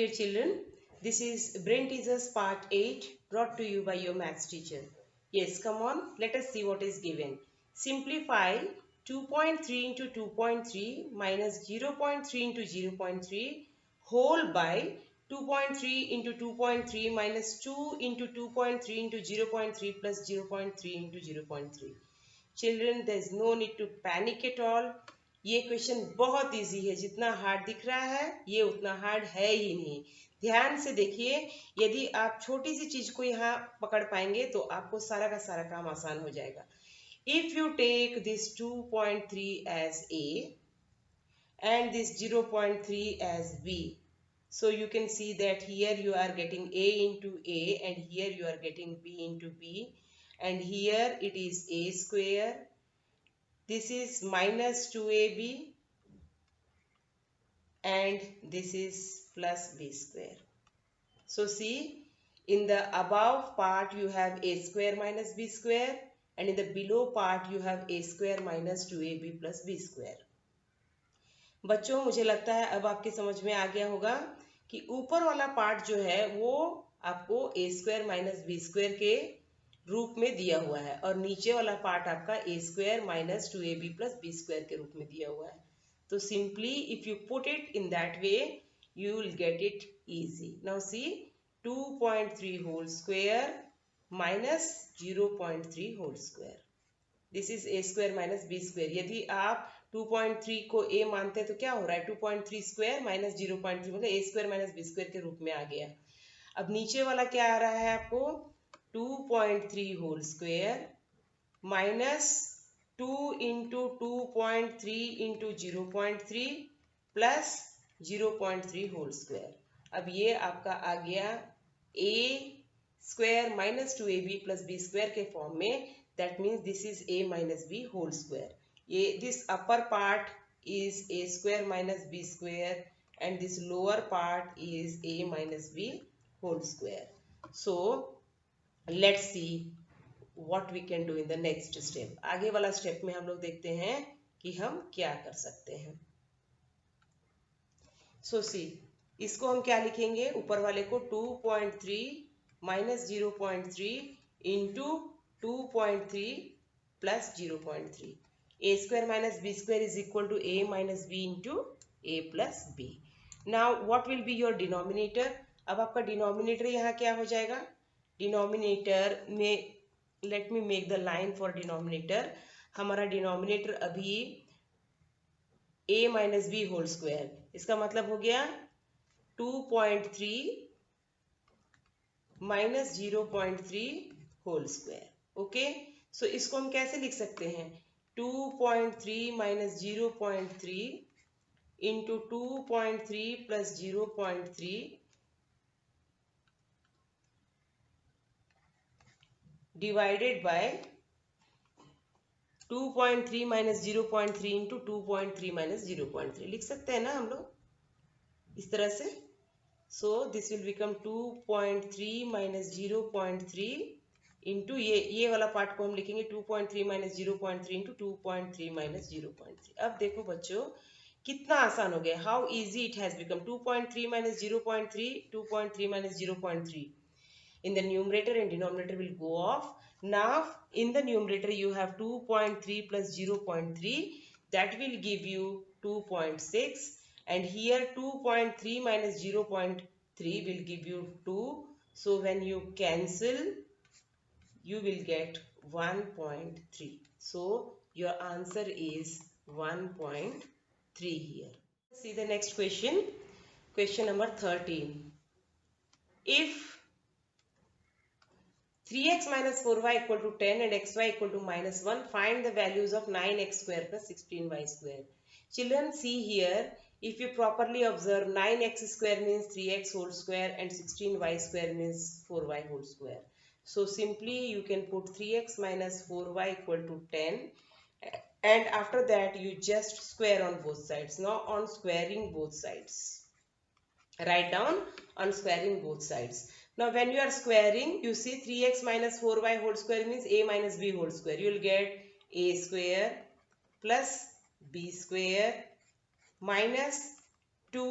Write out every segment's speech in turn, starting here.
Dear children, this is Brain Teasers Part 8 brought to you by your maths teacher. Yes, come on, let us see what is given. Simplify 2.3 into 2.3 minus 0.3 into 0.3 whole by 2.3 into 2.3 minus 2 into 2.3 into 0.3 plus 0.3 into 0.3. Children there is no need to panic at all. ये question बहुत easy है. जितना hard दिख रहा है ये उतना hard है ही नहीं. ध्यान से देखिए. यदि आप छोटी सी चीज को यहाँ पकड़ पाएंगे तो आपको सारा का सारा काम आसान हो जाएगा. If you take this 2.3 as a and this 0.3 as b, so you can see that here you are getting a into a and here you are getting b into b, and here it is a square. This is minus 2ab and this is plus b square. So see, in the above part you have a square minus b square, and in the below part you have a square minus 2ab plus b square. बच्चों मुझे लगता है अब आपके समझ में आ गया होगा कि ऊपर वाला पार्ट जो है वो आपको a square minus B square के रूप में दिया हुआ है और नीचे वाला पार्ट आपका a square minus 2ab plus B square के रूप में दिया हुआ है. तो simply if you put it in that way you will get it easy. Now see, 2.3 whole square minus 0.3 whole square. This is a square minus b square. यदि आप 2.3 को a मानते हैं तो क्या हो रहा है? 2.3 स्क्वायर माइनस 0.3 मतलब a square minus b square के रूप में आ गया. अब नीचे वाला क्या आ रहा है आपको? 2.3 whole square minus 2 into 2.3 into 0.3 plus 0.3 whole square. अब ये आपका आ गया a square minus 2ab plus b square के फॉर्म में. That means this is a minus b whole square. ये this upper part is a square minus b square and this lower part is a minus b whole square. So let's see what we can do in the next step. आगे वाला step में हम लोग देखते हैं कि हम क्या कर सकते हैं. So see, इसको हम क्या लिखेंगे? ऊपर वाले को 2.3 minus 0.3 into 2.3 plus 0.3. a square minus b square is equal to a minus b into a plus b. Now what will be your denominator? अब आपका डिनोमिनेटर यहाँ क्या हो जाएगा? डिनोमिनेटर में let me make the line for denominator. हमारा denominator अभी a minus B whole square, इसका मतलब हो गया 2.3 minus 0.3 whole square. Okay, so इसको हम कैसे लिख सकते हैं? 2.3 minus 0.3 into 2.3 plus 0.3 divided by 2.3 minus 0.3 into 2.3 minus 0.3 लिख सकते हैं ना हम लोग इस तरह से. So this will become 2.3 minus 0.3 into ये वाला पार्ट को हम लिखेंगे 2.3 माइनस 0.3 इंटू 2.3 माइनस 0.3. अब देखो बच्चों कितना आसान हो गया. How easy it has become. 2.3 minus 0.3, 2.3 minus 0.3 in the numerator and denominator will go off. Now in the numerator you have 2.3 plus 0.3, that will give you 2.6, and here 2.3 minus 0.3 will give you 2. So when you cancel you will get 1.3. So your answer is 1.3 here. See the next question. Question number 13. If 3x minus 4y equal to 10 and xy equal to minus 1, find the values of 9x square plus 16y square. Children, see here, if you properly observe, 9x square means 3x whole square and 16y square means 4y whole square. So simply you can put 3x minus 4y equal to 10, and after that you just square on both sides. Now on squaring both sides, write down on squaring both sides. Now when you are squaring, you see 3x minus 4y whole square means a minus b whole square. You will get a square plus b square minus 2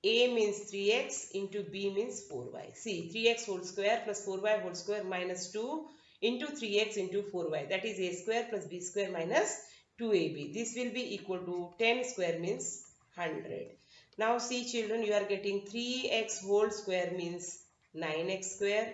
A means 3x into B means 4y. See, 3x whole square plus 4y whole square minus 2 into 3x into 4y. That is a square plus b square minus 2ab. This will be equal to 10 square means 100. Now see children, you are getting 3x whole square means 9x square.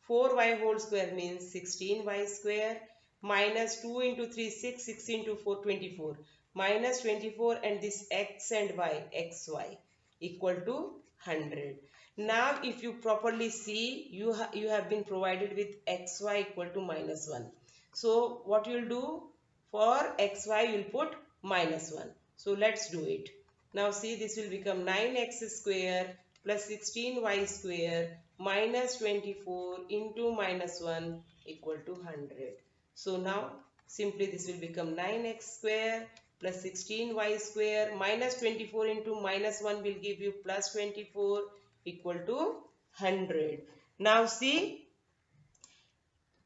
4y whole square means 16y square. Minus 2 into 3, 6, 6 into 4, 24. Minus 24 and this x and y, xy equal to 100. Now if you properly see, you have been provided with xy equal to minus 1. So what you will do, for xy you will put minus 1. So let's do it. Now see, this will become 9x square plus 16y square minus 24 into minus 1 equal to 100. So now simply this will become 9x square plus 16y square minus 24 into minus 1 will give you plus 24 equal to 100. Now see,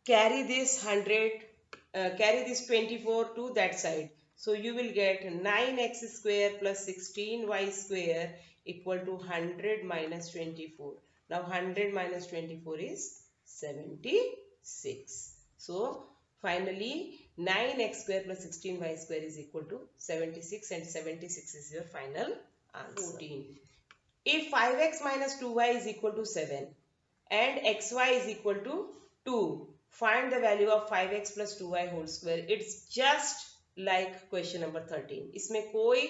carry this 24 to that side. So you will get 9x square plus 16y square equal to 100 minus 24. Now 100 minus 24 is 76. So finally 9x square plus 16y square is equal to 76 and 76 is your final answer. 14. If 5x minus 2y is equal to 7 and xy is equal to 2, find the value of 5x plus 2y whole square. It's just like question number 13. इसमें कोई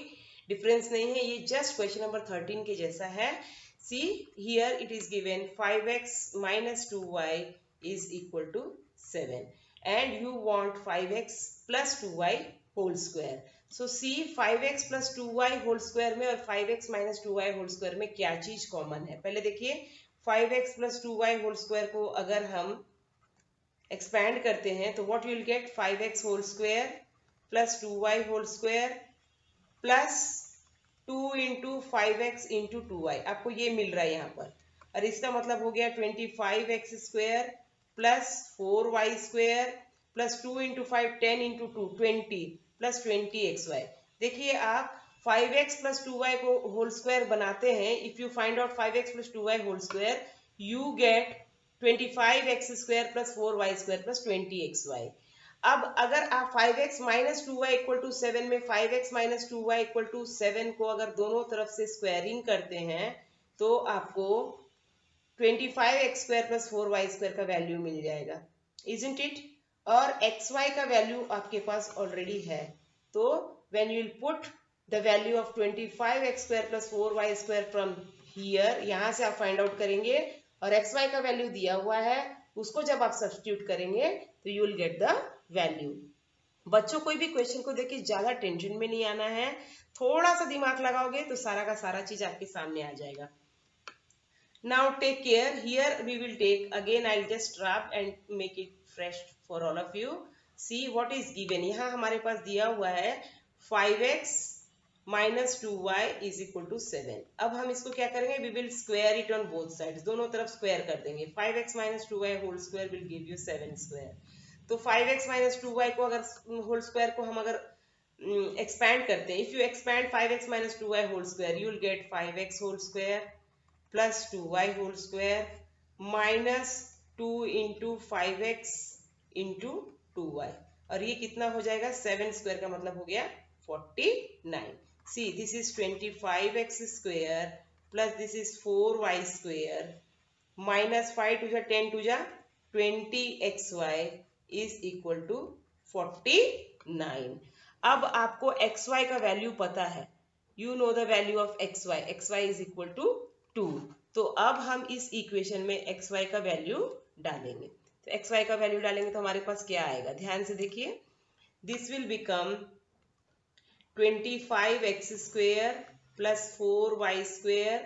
difference नहीं है, ये just question number 13 के जैसा है. See, here it is given 5x minus 2y is equal to 7 and you want 5x plus 2y whole square. So see, 5x plus 2y whole square में और 5x minus 2y whole square में क्या चीज common है? पहले देखिए, 5x plus 2y whole square को अगर हम एक्सपैंड करते हैं तो what will get 5x whole square plus 2y whole square plus 2 into 5x into 2y. आपको ये मिल रहा है यहाँ पर, और इसका मतलब हो गया 25x square plus 4y square plus 2 into 5 10 into 2 20 plus 20xy. देखिए आप 5x plus 2y को होल स्क्वायर बनाते हैं. If you find out 5x plus 2y whole square, you get 25x square plus 4y square plus 20xy. अब अगर आप 5x minus 2y equal to 7 में 5x minus 2y equal to 7 को अगर दोनों तरफ से स्क्वायरिंग करते हैं तो आपको 25x square plus 4y square का वैल्यू मिल जाएगा, isn't it? और xy का वैल्यू आपके पास ऑलरेडी है. तो when you will put the value of 25x square plus 4y square from here, यहाँ से आप फाइंड आउट करेंगे और xy का वैल्यू दिया हुआ है, उसको जब आप सब्स्टिट्यूट करेंगे तो you will get the value. बच्चों, कोई भी क्वेश्चन को देखिए ज्यादा टेंशन में नहीं आना है, थोड़ा सा दिमाग लगाओगे तो सारा का सारा चीज आपके सामने आ जाएगा. Now take care, here we will take again, I will just drop and make it fresh for all of you. See what is given. यहाँ हमारे पास दिया हुआ है 5x minus 2y is equal to 7. अब हम इसको क्या करेंगे, we will square it on both sides, दोनों तरफ स्क्वायर कर देंगे. 5x minus 2y whole square will give you 7 square. तो 5x minus 2y को अगर होल स्क्वायर को हम अगर एक्सपैंड करते हैं, if you expand 5x minus 2y whole square, you will get 5x whole square plus 2y whole square minus 2 into 5x into 2y. और ये कितना हो जाएगा, 7 स्क्वायर का मतलब हो गया 49. See, this is 25x square plus this is 4y square minus 5 to the 10 to the 20xy is equal to 49. अब आपको xy का वैल्यू पता है, you know the value of xy. xy is equal to 2. तो अब हम इस equation में xy का वैल्यू डालेंगे. तो xy का वैल्यू डालेंगे तो हमारे पास क्या आएगा, ध्यान से देखिए. This will become 25x square plus 4y square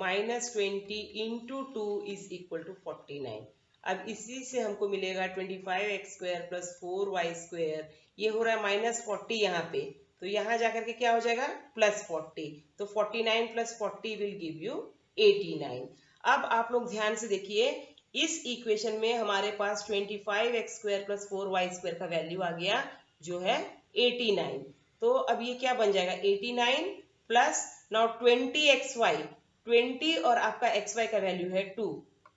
minus 20 into 2 is equal to 49. अब इसी से हमको मिलेगा 25x square plus 4y square, ये हो रहा है minus 40 यहाँ पे, तो यहाँ जाकर के क्या हो जाएगा plus 40. तो 49 plus 40 will give you 89. अब आप लोग ध्यान से देखिए, इस इक्वेशन में हमारे पास 25x square plus 4y square का वैल्यू आ गया जो है 89. तो अब ये क्या बन जाएगा, 89 प्लस नाउ 20xy. 20 और आपका xy का वैल्यू है 2,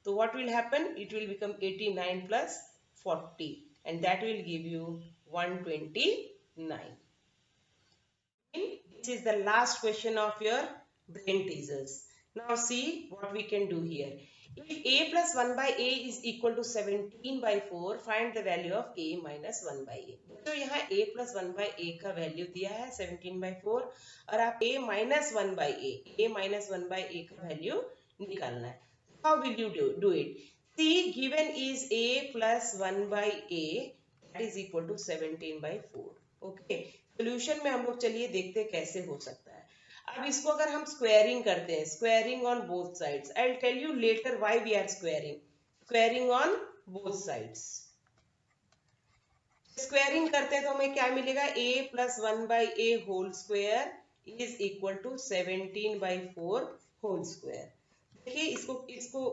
तो what will happen, it will become 89 plus 40 and that will give you 129. This is the last question of your brain teasers. Now see what we can do here. If a plus 1 by a is equal to 17 by 4, find the value of a minus 1 by a. तो यहाँ a plus 1 by a का value दिया है 17 by 4 और आप a minus 1 by a minus 1 by a का value निकालना है. How will you do it? See, given is a plus 1 by a that is equal to 17 by 4. Okay. Solution में हम लोग चलिए देखते हैं कैसे हो सकता है. अब इसको अगर हम स्क्वायरिंग करते हैं, squaring on both sides, I will tell you later why we are squaring on both sides. Squaring करते हैं तो हमें क्या मिलेगा, a plus 1 by A whole square is equal to 17 by 4 whole square. देखिए इसको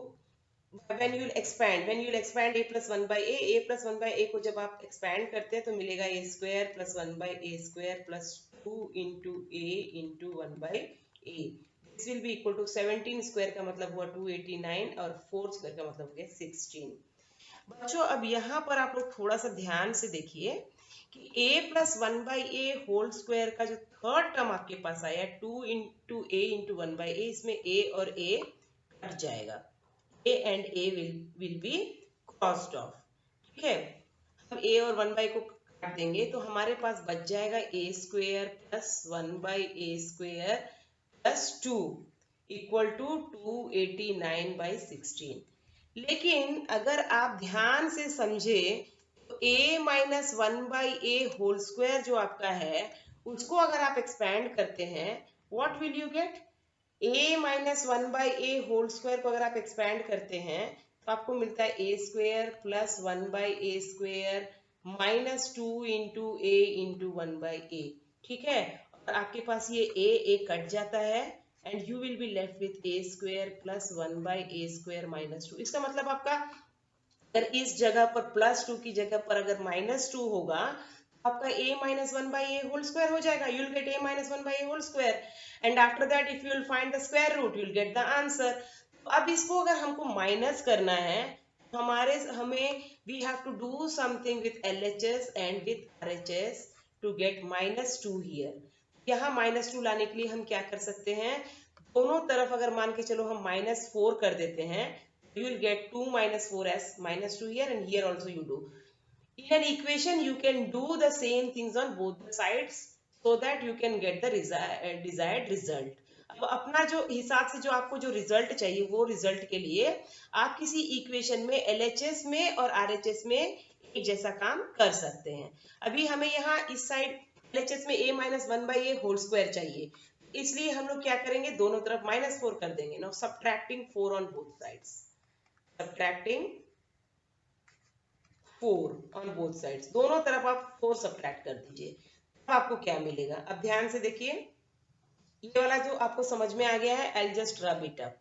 when you will expand a plus 1 by a plus 1 by a को जब आप expand करते हैं तो मिलेगा a square plus 1 by a square plus 2 into a into 1 by a. This will be equal to 17 square का मतलब हुआ 289 और 4 square का मतलब हो गया 16. बच्चों अब यहाँ पर आप लोग थोड़ा सा ध्यान से देखिए कि a plus 1 by a whole square का जो थर्ड टर्म आपके पास आया 2 into a into 1 by a, इसमें a और a कट जाएगा. a and a will be crossed off. ठीक है, हम a और 1 by को काट देंगे तो हमारे पास बच जाएगा a square plus 1 by a square plus 2 equal to 289 by 16. लेकिन अगर आप ध्यान से समझे तो a minus 1 by a whole square जो आपका है उसको अगर आप एक्सपैंड करते हैं what will you get, a minus 1 by A whole square को अगर आप एक्सपैंड करते हैं तो आपको मिलता है a square plus 1 by A square minus 2 into a into 1 by a. ठीक है, और आपके पास ये a कट जाता है and you will be left with a square plus 1 by A square minus 2. इसका मतलब आपका अगर इस जगह पर प्लस 2 की जगह पर अगर माइनस 2 होगा आपका a minus 1 by a whole square हो जाएगा. You will get a minus 1 by a whole square and after that if you will find the square root you will get the answer. अब इसको अगर हमको minus करना है हमें we have to do something with LHS and with RHS to get minus 2 here. यहाँ minus 2 लाने के लिए हम क्या कर सकते हैं, दोनों तरफ अगर मान के चलो हम minus 4 कर देते हैं you will get 2 minus 4 as minus 2 here and here also you do. In an equation you can do the same things on both the sides so that you can get the desired result. अब अपना जो हिसाब से जो आपको जो result चाहिए वो रिजल्ट के लिए आप किसी इक्वेशन में LHS में और RHS में एक जैसा काम कर सकते हैं. अभी हमें यहाँ इस साइड LHS में a minus 1 by A whole square चाहिए, इसलिए हम लोग क्या करेंगे दोनों तरफ माइनस 4 कर देंगे. Now subtracting 4 on both sides, subtracting 4 on both sides, दोनों तरफ आप 4 सब्ट्रैक्ट कर दीजिए. अब आपको क्या मिलेगा, अब ध्यान से देखिए ये वाला जो आपको समझ में आ गया है I just rub it up.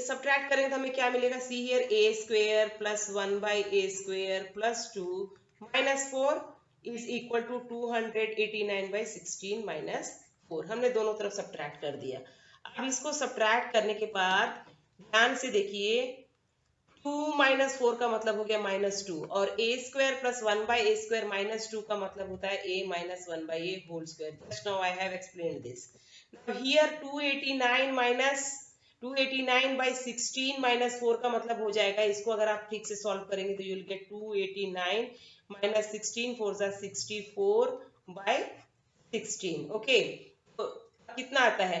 Subtract करेंगे तो हमें क्या मिलेगा, see here a square plus 1 by A square plus 2 minus 4 is equal to 289 by 16 minus 4. हमने दोनों तरफ सब्ट्रैक्ट कर दिया. अब इसको सब्ट्रैक्ट करने के बाद ध्यान से देखिए 2 माइनस 4 का मतलब हो गया माइनस 2 और a square plus 1 by A square minus 2 का मतलब होता है a minus 1 by A whole square. Just now I have explained this. Here 289 minus 289 by 16 minus 4 का मतलब हो जाएगा, इसको अगर आप ठीक से सॉल्व करेंगे तो यू विल गेट 289 माइनस 16 4 जा 64 बाई 16. ओके, तो कितना आता है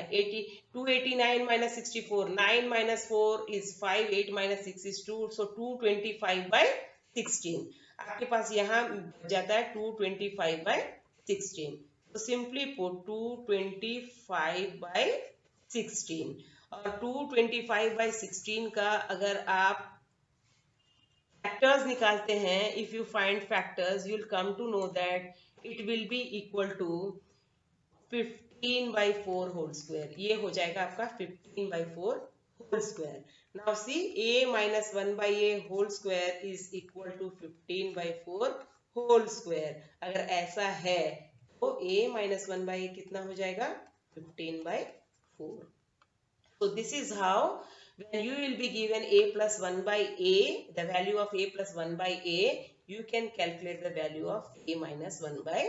289 minus 64, 9 minus 4 is 5, 8 minus 6 is 2, so 225 by 16. आपके पास यहाँ जाता है 225 बाई 16. तो सिंपली पुट 225 बाई 16 और 225 बाई 16 का अगर आप फैक्टर्स निकालते हैं, if you find factors you will come to know that it will be equal to 15 by 4 whole square. ये हो जाएगा आपका 15 by 4 whole square. Now see a minus 1 by a whole square is equal to 15 by 4 whole square. अगर ऐसा है तो a minus 1/a कितना हो जाएगा? 15/4. So this is how when you will be given a plus 1/a, the value of a plus 1/a, you can calculate the value of a minus 1/a.